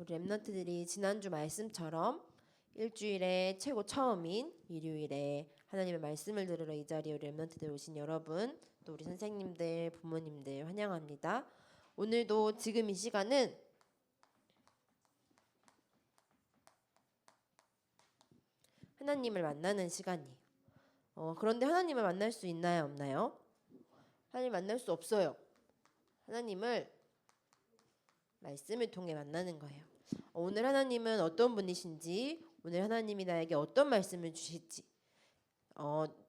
우리 랩런트들이 지난주 말씀처럼 일주일에 최고 처음인 일요일에 하나님의 말씀을 들으러 이 자리에 우리 랩런트들 오신 여러분, 또 우리 선생님들, 부모님들 환영합니다. 오늘도 지금 이 시간은 하나님을 만나는 시간이에요. 그런데 하나님을 만날 수 있나요, 없나요? 하나님 만날 수 없어요. 하나님을 말씀을 통해 만나는 거예요. 오늘 하나님은 어떤 분이신지, 오늘 하나님이 나에게 어떤 말씀을 주실지,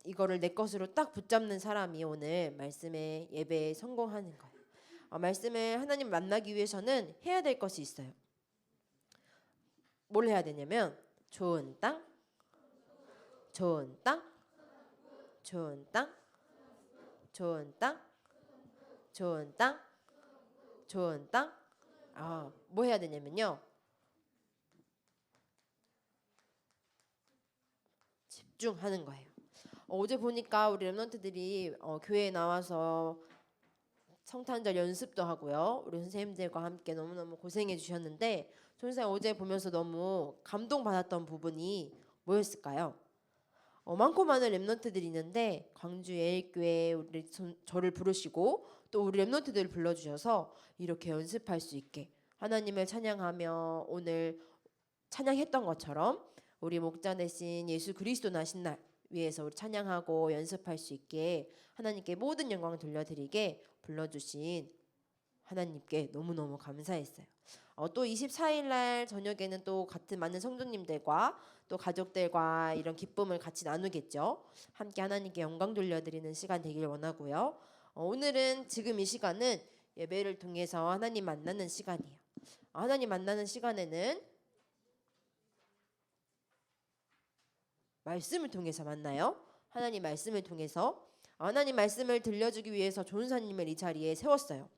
이거를 내 것으로 딱 붙잡는 사람이 오늘 말씀의 예배에 성공하는 거예요. 말씀을 하나님 만나기 위해서는 해야 될 것이 있어요. 뭘 해야 되냐면 좋은 땅, 좋은 땅, 좋은 땅, 좋은 땅, 좋은 땅, 좋은 땅. 뭐 해야 되냐면요. 집중하는 거예요. 어제 보니까 우리 랩런트들이 교회에 나와서 성탄절 연습도 하고요. 우리 선생님들과 함께 너무너무 고생해 주셨는데, 선생님 어제 보면서 너무 감동받았던 부분이 뭐였을까요? 많고 많은 랩런트들이 있는데 광주 예일교회 우리 저를 부르시고 또 우리 랩런트들을 불러주셔서 이렇게 연습할 수 있게 하나님을 찬양하며 오늘 찬양했던 것처럼 우리 목자 되신 예수 그리스도 나신 날 위해서 우리 찬양하고 연습할 수 있게 하나님께 모든 영광을 돌려드리게 불러주신 하나님께 너무너무 감사했어요. 또 24일 날 저녁에는 또 같은 많은 성도님들과 또 가족들과 이런 기쁨을 같이 나누겠죠. 함께 하나님께 영광 돌려드리는 시간 되길 원하고요. 오늘은 지금 이 시간은 예배를 통해서 하나님 만나는 시간이에요. 하나님 만나는 시간에는 말씀을 통해서 만나요. 하나님 말씀을 통해서 하나님 말씀을 들려주기 위해서 전사님을 이 자리에 세웠어요.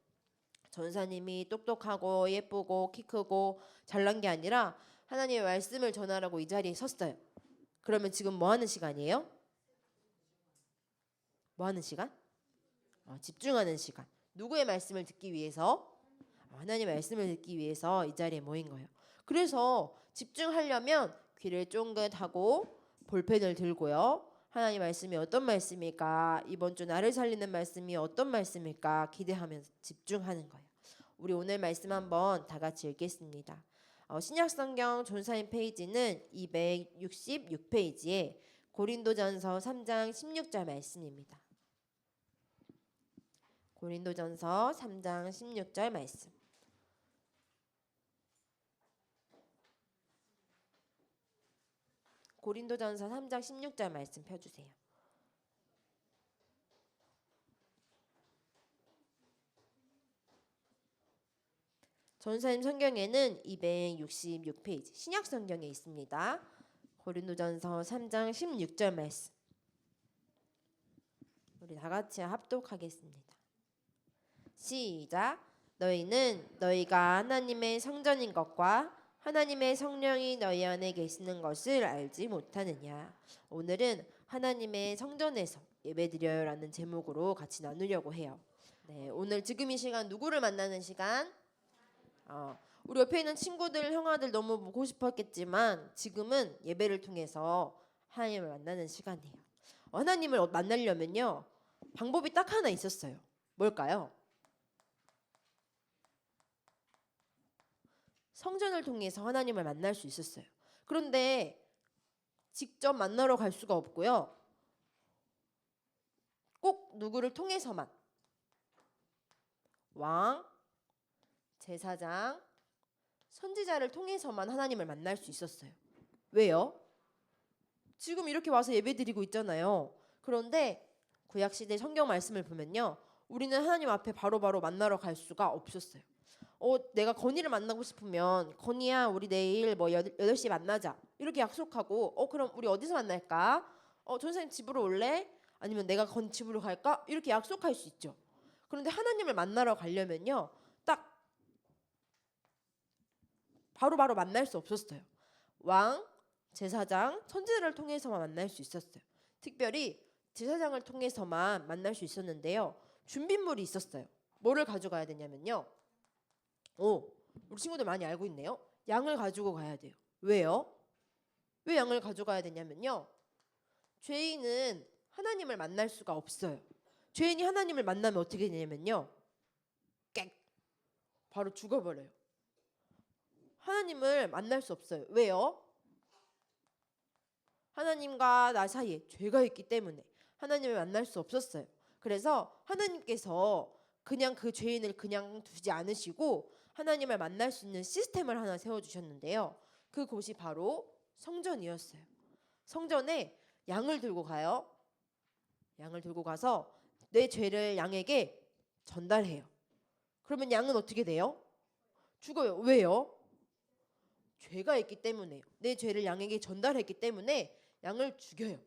전사님이 똑똑하고 예쁘고 키 크고 잘난 게 아니라 하나님의 말씀을 전하라고 이 자리에 섰어요. 그러면 지금 뭐 하는 시간이에요? 뭐 하는 시간? 집중하는 시간. 누구의 말씀을 듣기 위해서? 하나님의 말씀을 듣기 위해서 이 자리에 모인 거예요. 그래서 집중하려면 귀를 쫑긋하고 볼펜을 들고요. 하나님 말씀이 어떤 말씀일까? 이번 주 나를 살리는 말씀이 어떤 말씀일까? 기대하면서 집중하는 거예요. 우리 오늘 말씀 한번 다 같이 읽겠습니다. 신약성경 전사인 페이지는 266페이지에 고린도전서 3장 16절 말씀입니다. 고린도전서 3장 16절 말씀. 고린도전서 3장 16절 말씀 펴주세요. 전사님 성경에는 266페이지 신약 성경에 있습니다. 고린도전서 3장 16절 말씀. 우리 다 같이 합독하겠습니다. 시작. 너희는 너희가 하나님의 성전인 것과 하나님의 성령이 너희 안에 계시는 것을 알지 못하느냐. 오늘은 하나님의 성전에서 예배드려요라는 제목으로 같이 나누려고 해요. 네, 오늘 지금 이 시간 누구를 만나는 시간? 우리 옆에 있는 친구들, 형아들 너무 보고 싶었겠지만 지금은 예배를 통해서 하나님을 만나는 시간이에요. 하나님을 만나려면요, 방법이 딱 하나 있었어요. 뭘까요? 성전을 통해서 하나님을 만날 수 있었어요. 그런데 직접 만나러 갈 수가 없고요. 꼭 누구를 통해서만, 왕, 제사장, 선지자를 통해서만 하나님을 만날 수 있었어요. 왜요? 지금 이렇게 와서 예배드리고 있잖아요. 그런데 구약시대 성경 말씀을 보면요, 우리는 하나님 앞에 바로바로 만나러 갈 수가 없었어요. 내가 건이를 만나고 싶으면 건이야 우리 내일 뭐 8시에 만나자 이렇게 약속하고 그럼 우리 어디서 만날까? 전사님 집으로 올래? 아니면 내가 건 집으로 갈까? 이렇게 약속할 수 있죠. 그런데 하나님을 만나러 가려면요, 딱 바로바로 만날 수 없었어요. 왕, 제사장, 선지자를 통해서만 만날 수 있었어요. 특별히 제사장을 통해서만 만날 수 있었는데요, 준비물이 있었어요. 뭐를 가져가야 되냐면요, 우리 친구들 많이 알고 있네요. 양을 가지고 가야 돼요. 왜요? 왜 양을 가져가야 되냐면요. 죄인은 하나님을 만날 수가 없어요. 죄인이 하나님을 만나면 어떻게 되냐면요. 깽! 바로 죽어버려요. 하나님을 만날 수 없어요. 왜요? 하나님과 나 사이에 죄가 있기 때문에 하나님을 만날 수 없었어요. 그래서 하나님께서 그냥 그 죄인을 그냥 두지 않으시고 하나님을 만날 수 있는 시스템을 하나 세워주셨는데요. 그곳이 바로 성전이었어요. 성전에 양을 들고 가요. 양을 들고 가서 내 죄를 양에게 전달해요. 그러면 양은 어떻게 돼요? 죽어요. 왜요? 죄가 있기 때문에요. 내 죄를 양에게 전달했기 때문에 양을 죽여요.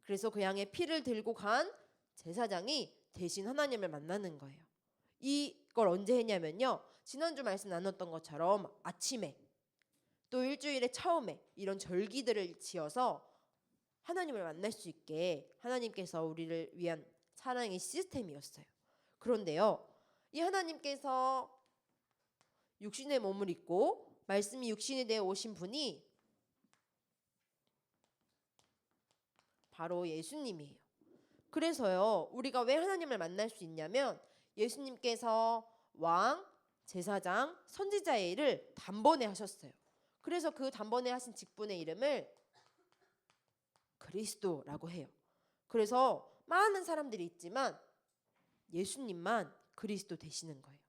그래서 그 양의 피를 들고 간 제사장이 대신 하나님을 만나는 거예요. 이걸 언제 했냐면요. 지난주 말씀 나눴던 것처럼 아침에 또 일주일의 처음에 이런 절기들을 지어서 하나님을 만날 수 있게 하나님께서 우리를 위한 사랑의 시스템이었어요. 그런데요. 이 하나님께서 육신의 몸을 입고 말씀이 육신이 되어 오신 분이 바로 예수님이에요. 그래서요. 우리가 왜 하나님을 만날 수 있냐면 예수님께서 왕, 제사장, 선지자의 일을 단번에 하셨어요. 그래서 그 단번에 하신 직분의 이름을 그리스도라고 해요. 그래서 많은 사람들이 있지만 예수님만 그리스도 되시는 거예요.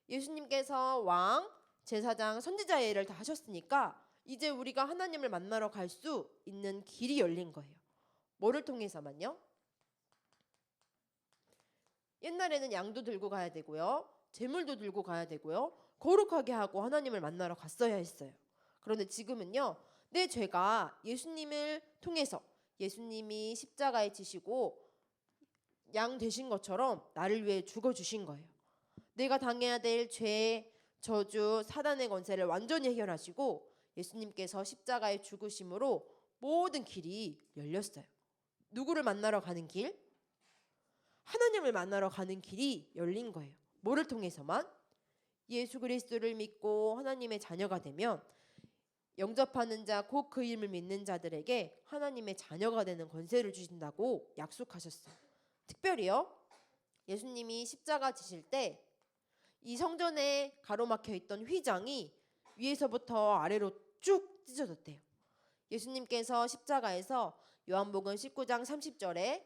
예수님께서 왕, 제사장, 선지자의 일을 다 하셨으니까 이제 우리가 하나님을 만나러 갈 수 있는 길이 열린 거예요. 뭐를 통해서만요? 옛날에는 양도 들고 가야 되고요. 제물도 들고 가야 되고요. 거룩하게 하고 하나님을 만나러 갔어야 했어요. 그런데 지금은요. 내 죄가 예수님을 통해서 예수님이 십자가에 지시고 양 되신 것처럼 나를 위해 죽어주신 거예요. 내가 당해야 될 죄, 저주, 사단의 권세를 완전히 해결하시고 예수님께서 십자가에 죽으심으로 모든 길이 열렸어요. 누구를 만나러 가는 길? 하나님을 만나러 가는 길이 열린 거예요. 뭐를 통해서만? 예수 그리스도를 믿고 하나님의 자녀가 되면 영접하는 자, 곧 그 이름을 믿는 자들에게 하나님의 자녀가 되는 권세를 주신다고 약속하셨어요. 특별히요. 예수님이 십자가 지실 때 이 성전에 가로막혀 있던 휘장이 위에서부터 아래로 쭉 찢어졌대요. 예수님께서 십자가에서 요한복음 19장 30절에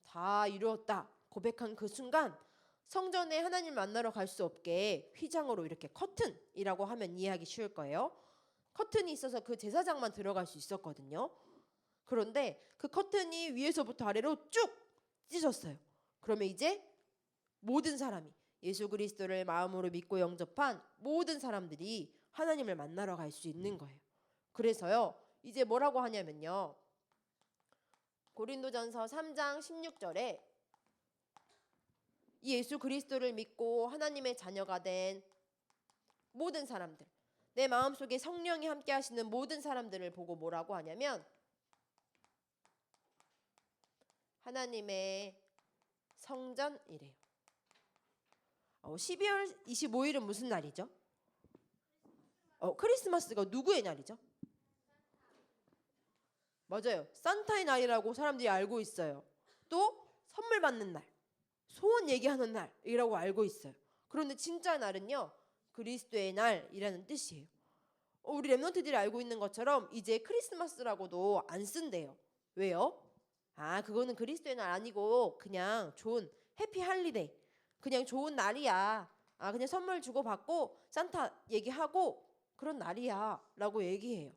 다 이루었다 고백한 그 순간 성전에 하나님 만나러 갈 수 없게 휘장으로 이렇게 커튼이라고 하면 이해하기 쉬울 거예요. 커튼이 있어서 그 제사장만 들어갈 수 있었거든요. 그런데 그 커튼이 위에서부터 아래로 쭉 찢어졌어요. 그러면 이제 모든 사람이 예수 그리스도를 마음으로 믿고 영접한 모든 사람들이 하나님을 만나러 갈 수 있는 거예요. 그래서요. 이제 뭐라고 하냐면요. 고린도전서 3장 16절에 이 예수 그리스도를 믿고 하나님의 자녀가 된 모든 사람들, 내 마음속에 성령이 함께 하시는 모든 사람들을 보고 뭐라고 하냐면 하나님의 성전이래요. 12월 25일은 무슨 날이죠? 크리스마스가 누구의 날이죠? 맞아요. 산타의 날이라고 사람들이 알고 있어요. 또 선물 받는 날, 소원 얘기하는 날이라고 알고 있어요. 그런데 진짜 날은요. 그리스도의 날이라는 뜻이에요. 우리 랩런트들이 알고 있는 것처럼 이제 크리스마스라고도 안 쓴대요. 왜요? 그거는 그리스도의 날 아니고 그냥 좋은 해피 할리데이, 그냥 좋은 날이야. 그냥 선물 주고받고 산타 얘기하고 그런 날이야 라고 얘기해요.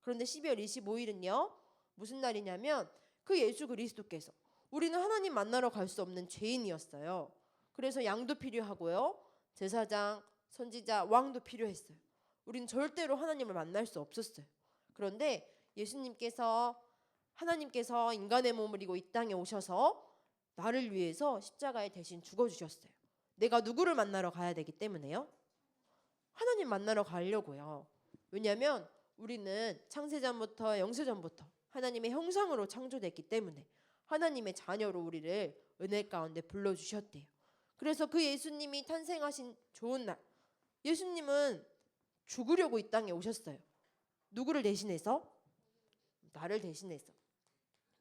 그런데 12월 25일은요. 무슨 날이냐면 그 예수 그리스도께서 우리는 하나님 만나러 갈 수 없는 죄인이었어요. 그래서 양도 필요하고요. 제사장, 선지자, 왕도 필요했어요. 우리는 절대로 하나님을 만날 수 없었어요. 그런데 하나님께서 인간의 몸을 입고 이 땅에 오셔서 나를 위해서 십자가에 대신 죽어주셨어요. 내가 누구를 만나러 가야 되기 때문에요. 하나님 만나러 가려고요. 왜냐하면 우리는 창세전부터 영세전부터 하나님의 형상으로 창조됐기 때문에 하나님의 자녀로 우리를 은혜 가운데 불러주셨대요. 그래서 그 예수님이 탄생하신 좋은 날, 예수님은 죽으려고 이 땅에 오셨어요. 누구를 대신해서? 나를 대신해서.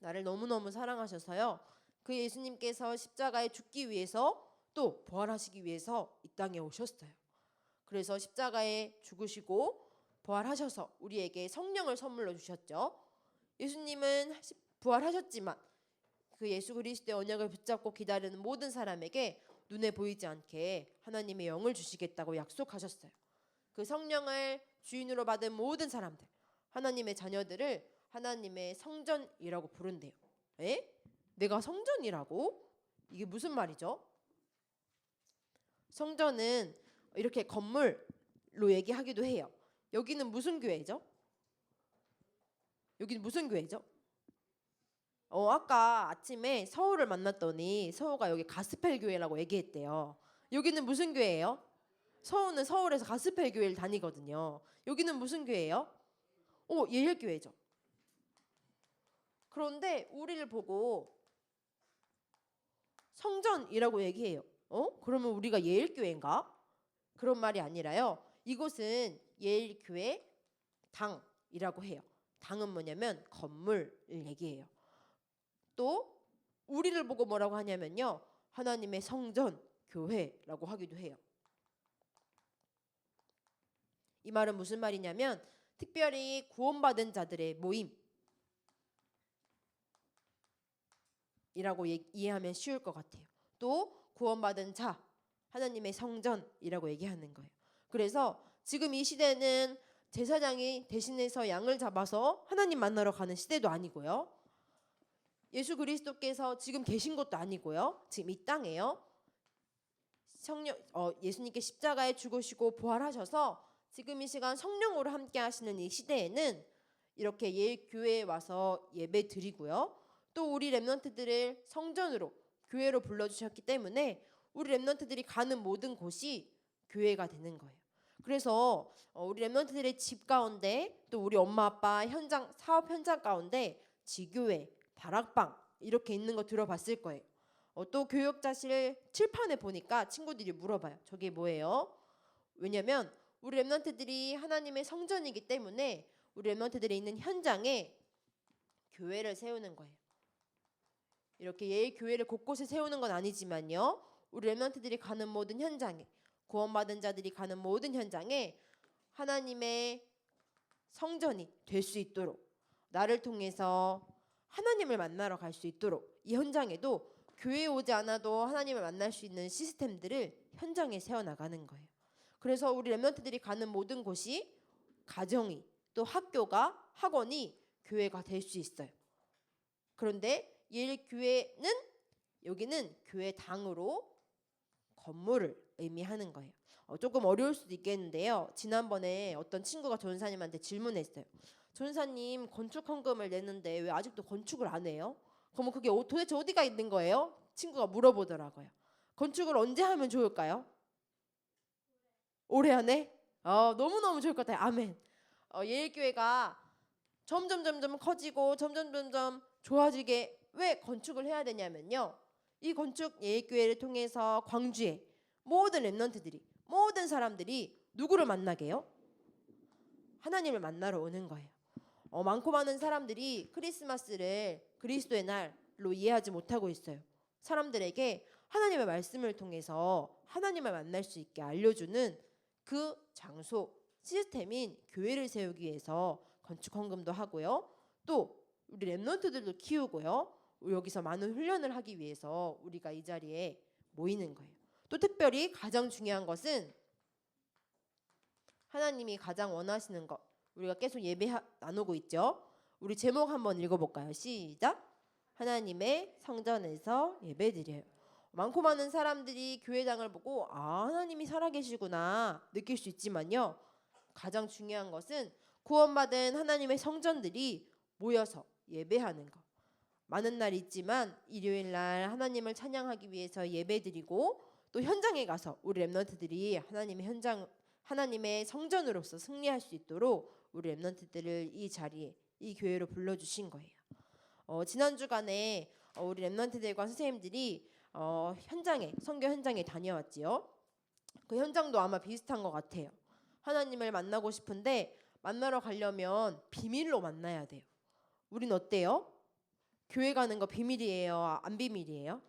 나를 너무너무 사랑하셔서요. 그 예수님께서 십자가에 죽기 위해서 또 부활하시기 위해서 이 땅에 오셨어요. 그래서 십자가에 죽으시고 부활하셔서 우리에게 성령을 선물로 주셨죠. 예수님은 부활하셨지만 그 예수 그리스도의 언약을 붙잡고 기다리는 모든 사람에게 눈에 보이지 않게 하나님의 영을 주시겠다고 약속하셨어요. 그 성령을 주인으로 받은 모든 사람들, 하나님의 자녀들을 하나님의 성전이라고 부른대요. 에? 내가 성전이라고? 이게 무슨 말이죠? 성전은 이렇게 건물로 얘기하기도 해요. 여기는 무슨 교회죠? 여기는 무슨 교회죠? 아까 아침에 서울을 만났더니 서우가 여기 가스펠 교회라고 얘기했대요. 여기는 무슨 교회예요? 서우는 서울에서 가스펠 교회를 다니거든요. 여기는 무슨 교회예요? 예일교회죠. 그런데 우리를 보고 성전이라고 얘기해요. 그러면 우리가 예일교회인가? 그런 말이 아니라요. 이곳은 예일교회 당이라고 해요. 당은 뭐냐면 건물을 얘기해요. 또 우리를 보고 뭐라고 하냐면요. 하나님의 성전, 교회라고 하기도 해요. 이 말은 무슨 말이냐면 특별히 구원받은 자들의 모임이라고 이해하면 쉬울 것 같아요. 또 구원받은 자, 하나님의 성전이라고 얘기하는 거예요. 그래서 지금 이 시대는 제사장이 대신해서 양을 잡아서 하나님 만나러 가는 시대도 아니고요. 예수 그리스도께서 지금 계신 것도 아니고요. 지금 이 땅에요. 예수님께 십자가에 죽으시고 부활하셔서 지금 이 시간 성령으로 함께 하시는 이 시대에는 이렇게 예교회에 와서 예배 드리고요. 또 우리 렘넌트들을 성전으로 교회로 불러주셨기 때문에 우리 렘넌트들이 가는 모든 곳이 교회가 되는 거예요. 그래서 우리 렘넌트들의 집 가운데 또 우리 엄마 아빠 현장 사업 현장 가운데 지교회, 다락방 이렇게 있는 거 들어봤을 거예요. 또 교육자실 칠판에 보니까 친구들이 물어봐요. 저게 뭐예요? 왜냐면 우리 렘넌트들이 하나님의 성전이기 때문에 우리 렘넌트들이 있는 현장에 교회를 세우는 거예요. 이렇게 예일 교회를 곳곳에 세우는 건 아니지만요. 우리 렘넌트들이 가는 모든 현장에, 구원받은 자들이 가는 모든 현장에 하나님의 성전이 될 수 있도록, 나를 통해서 하나님을 만나러 갈 수 있도록 이 현장에도 교회에 오지 않아도 하나님을 만날 수 있는 시스템들을 현장에 세워나가는 거예요. 그래서 우리 렘넌트들이 가는 모든 곳이 가정이 또 학교가 학원이 교회가 될 수 있어요. 그런데 예일교회는 여기는 교회 당으로 건물을 의미하는 거예요. 조금 어려울 수도 있겠는데요. 지난번에 어떤 친구가 전사님한테 질문했어요. 전사님 건축 헌금을 냈는데 왜 아직도 건축을 안 해요? 그러면 그게 도대체 어디가 있는 거예요? 친구가 물어보더라고요. 건축을 언제 하면 좋을까요? 올해 안에? 너무너무 좋을 것 같아요. 아멘. 예일교회가 점점 커지고 점점 좋아지게 왜 건축을 해야 되냐면요. 이 건축 예일교회를 통해서 광주에 모든 렘넌트들이 모든 사람들이 누구를 만나게 해요? 하나님을 만나러 오는 거예요. 많고 많은 사람들이 크리스마스를 그리스도의 날로 이해하지 못하고 있어요. 사람들에게 하나님의 말씀을 통해서 하나님을 만날 수 있게 알려주는 그 장소, 시스템인 교회를 세우기 위해서 건축 헌금도 하고요. 또 우리 렘넌트들도 키우고요. 여기서 많은 훈련을 하기 위해서 우리가 이 자리에 모이는 거예요. 또 특별히 가장 중요한 것은 하나님이 가장 원하시는 것, 우리가 계속 예배 나누고 있죠. 우리 제목 한번 읽어볼까요? 시작. 하나님의 성전에서 예배드려요. 많고 많은 사람들이 교회당을 보고 하나님이 살아계시구나 느낄 수 있지만요. 가장 중요한 것은 구원받은 하나님의 성전들이 모여서 예배하는 것. 많은 날이 있지만 일요일 날 하나님을 찬양하기 위해서 예배드리고 또 현장에 가서 우리 렘넌트들이 하나님의 성전으로서 승리할 수 있도록 우리 렘넌트들을 이 자리에 이 교회로 불러주신 거예요. 지난 주간에 우리 렘넌트들과 선생님들이 선교 현장에 다녀왔지요. 그 현장도 아마 비슷한 것 같아요. 하나님을 만나고 싶은데 만나러 가려면 비밀로 만나야 돼요. 우린 어때요? 교회 가는 거 비밀이에요? 안 비밀이에요?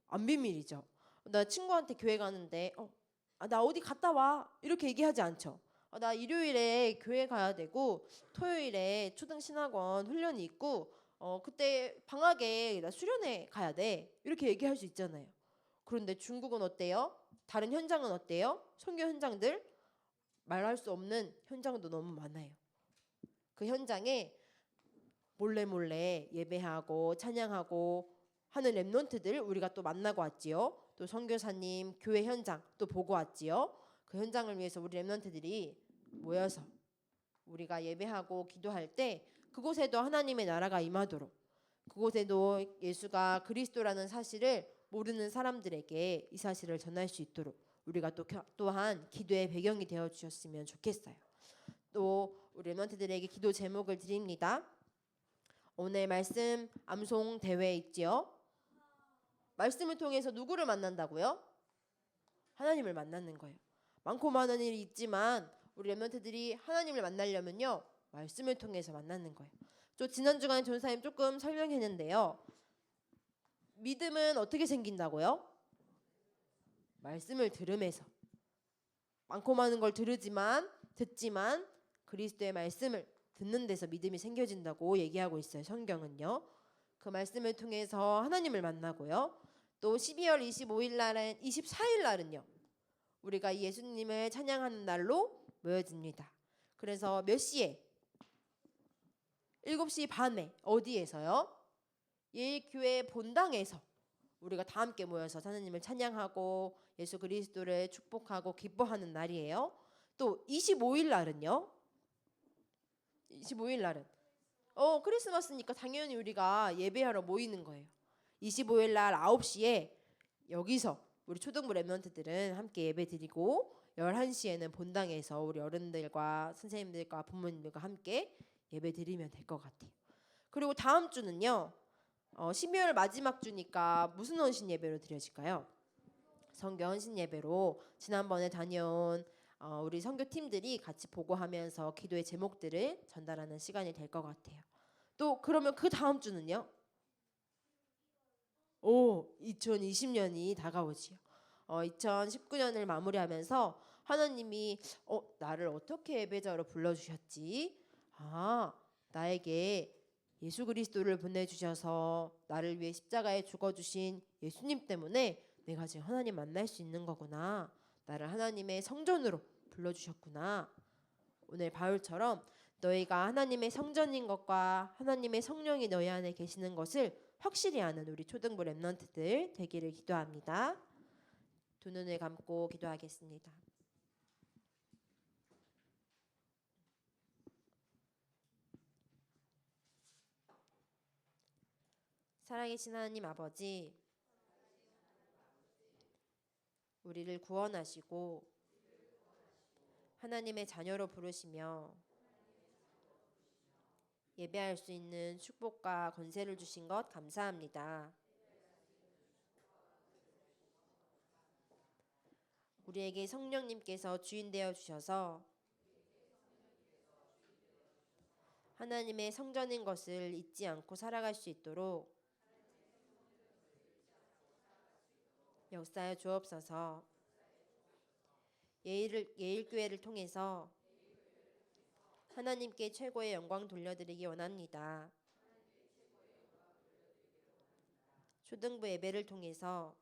안 비밀이죠. 나 친구한테 교회 가는데 나 어디 갔다 와 이렇게 얘기하지 않죠. 나 일요일에 교회 가야 되고 토요일에 초등신학원 훈련이 있고 그때 방학에 나 수련회 가야 돼 이렇게 얘기할 수 있잖아요. 그런데 중국은 어때요? 다른 현장은 어때요? 선교 현장들 말할 수 없는 현장도 너무 많아요. 그 현장에 몰래 몰래 예배하고 찬양하고 하는 렘넌트들 우리가 또 만나고 왔지요. 또 선교사님 교회 현장 또 보고 왔지요. 그 현장을 위해서 우리 렘넌트들이 모여서 우리가 예배하고 기도할 때 그곳에도 하나님의 나라가 임하도록, 그곳에도 예수가 그리스도라는 사실을 모르는 사람들에게 이 사실을 전할 수 있도록 우리가 또한 기도의 배경이 되어 주셨으면 좋겠어요. 또 우리 렘넌트들에게 기도 제목을 드립니다. 오늘 말씀 암송 대회 있지요. 말씀을 통해서 누구를 만난다고요? 하나님을 만나는 거예요. 많고 많은 일이 있지만 우리 렘넌트들이 하나님을 만나려면요 말씀을 통해서 만나는 거예요. 저 지난 주간에 전사님 조금 설명했는데요. 믿음은 어떻게 생긴다고요? 말씀을 들음에서. 많고 많은 걸 듣지만 그리스도의 말씀을 듣는 데서 믿음이 생겨진다고 얘기하고 있어요. 성경은요. 그 말씀을 통해서 하나님을 만나고요. 또 12월 24일 날은요. 우리가 예수님을 찬양하는 날로 모여집니다. 그래서 몇 시에? 7시 반에 어디에서요? 예일교회 본당에서 우리가 다 함께 모여서 하나님을 찬양하고 예수 그리스도를 축복하고 기뻐하는 날이에요. 또 25일 날은요. 25일 날은 크리스마스니까 당연히 우리가 예배하러 모이는 거예요. 25일 날 9시에 여기서 우리 초등부 렘넌트들은 함께 예배 드리고 11시에는 본당에서 우리 어른들과 선생님들과 부모님들과 함께 예배 드리면 될 것 같아요. 그리고 다음 주는요. 12월 마지막 주니까 무슨 헌신 예배로 드려질까요? 선교 헌신 예배로 지난번에 다녀온 우리 선교팀들이 같이 보고하면서 기도의 제목들을 전달하는 시간이 될 것 같아요. 또 그러면 그 다음 주는요? 2020년이 다가오지요. 2019년을 마무리하면서 하나님이 나를 어떻게 예배자로 불러주셨지? 나에게 예수 그리스도를 보내주셔서 나를 위해 십자가에 죽어주신 예수님 때문에 내가 지금 하나님 만날 수 있는 거구나. 나를 하나님의 성전으로 불러주셨구나. 오늘 바울처럼 너희가 하나님의 성전인 것과 하나님의 성령이 너희 안에 계시는 것을 확실히 아는 우리 초등부 렘넌트들 되기를 기도합니다. 두 눈을 감고 기도하겠습니다. 살아계신 하나님 아버지, 우리를 구원하시고 하나님의 자녀로 부르시며 예배할 수 있는 축복과 권세를 주신 것 감사합니다. 우리에게 성령님께서 주인 되어 주셔서 하나님의 성전인 것을 잊지 않고 살아갈 수 있도록 역사하여 주옵소서. 예일교회를 통해서 하나님께 최고의 영광 돌려드리기 원합니다. 초등부 예배를 통해서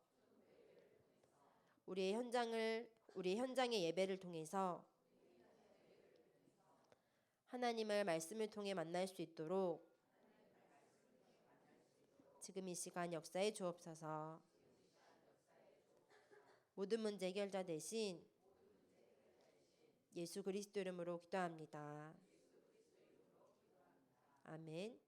우리의 현장의 예배를 통해서 하나님을 말씀을 통해 만날 수 있도록 지금 이 시간 역사해 주옵소서. 모든 문제 해결자 되신 예수 그리스도 이름으로 기도합니다. 아멘.